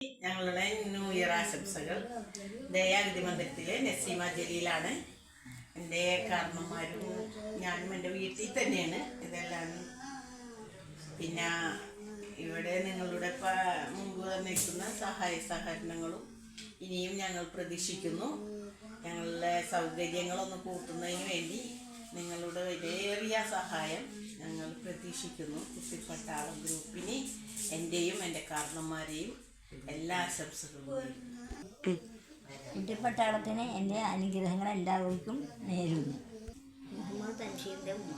ഞങ്ങളുടെ new year ആശംസകൾ. ദയാഗതി മന്ദിരത്തിലെ നസീമ ജലീലാണ്. എൻ്റെ കാരണന്മാരും ഞാനും എൻ്റെ വീട്ടിൽ തന്നെയാണ് ഇതെല്ലാം. പിന്നെ ഇവിടെ നിങ്ങളുടെ മുമ്പ് വന്നിരിക്കുന്ന സഹായ സഹകരണങ്ങളും ഇനിയും ഞങ്ങൾ പ്രതീക്ഷിക്കുന്നു. ഞങ്ങളുടെ സൗകര്യങ്ങളൊന്ന് കൂട്ടുന്നതിന് വേണ്ടി നിങ്ങളുടെ വിലയേറിയ സഹായം ഞങ്ങൾ പ്രതീക്ഷിക്കുന്നു. കുട്ടിപ്പട്ടാളം ഗ്രൂപ്പിന് എൻ്റെയും എൻ്റെ കാരണന്മാരെയും എല്ലാ ആശംസകളും. കുട്ടിപ്പട്ടാളത്തിന് എൻ്റെ അനുഗ്രഹങ്ങൾ എല്ലാവർക്കും നേരുന്നു. മുഹമ്മദ് തൻഷീറിൻ്റെ ഉമ്മ.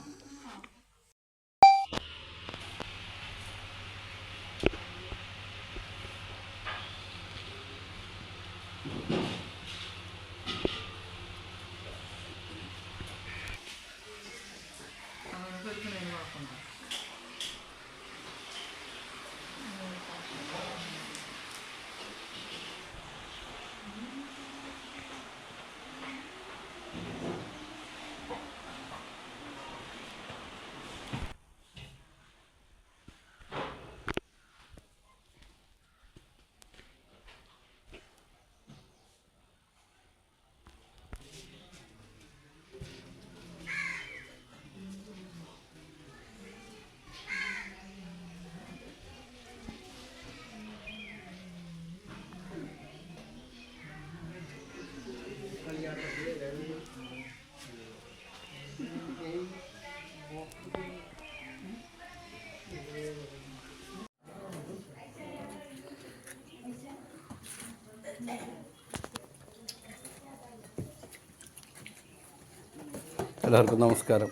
എല്ലാവർക്കും നമസ്കാരം.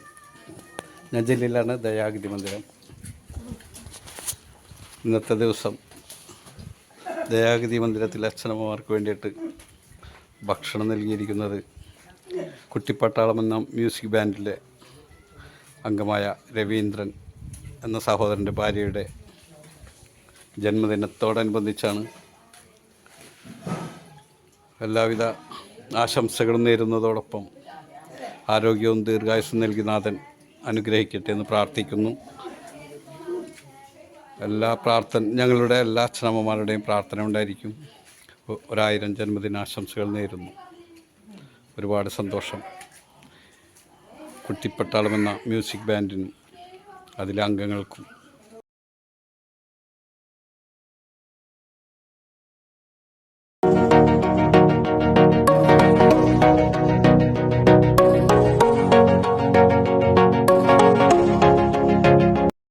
ഞാൻ ജലീലാണ്, ദയാഗതി മന്ദിരം. ഇന്നത്തെ ദിവസം ദയാഗതി മന്ദിരത്തിലെ അച്ഛനമ്മമാർക്ക് വേണ്ടിയിട്ട് ഭക്ഷണം നൽകിയിരിക്കുന്നത് കുട്ടിപ്പട്ടാളം എന്ന മ്യൂസിക് ബാൻഡിലെ അംഗമായ രവീന്ദ്രൻ എന്ന സഹോദരൻ്റെ ഭാര്യയുടെ ജന്മദിനത്തോടനുബന്ധിച്ചാണ്. എല്ലാവിധ ആശംസകളും നേരുന്നതോടൊപ്പം ആരോഗ്യവും ദീർഘായുസ്സും നൽകി നാഥൻ അനുഗ്രഹിക്കട്ടെ എന്ന് പ്രാർത്ഥിക്കുന്നു. ഞങ്ങളുടെ എല്ലാ അച്ഛനമ്മമാരുടെയും പ്രാർത്ഥന ഉണ്ടായിരിക്കും. 1000 ജന്മദിനാശംസകൾ നേരുന്നു. ഒരുപാട് സന്തോഷം. കുട്ടിപ്പട്ടാളം എന്ന മ്യൂസിക് ബാൻഡിനും അതിലെ അംഗങ്ങൾക്കും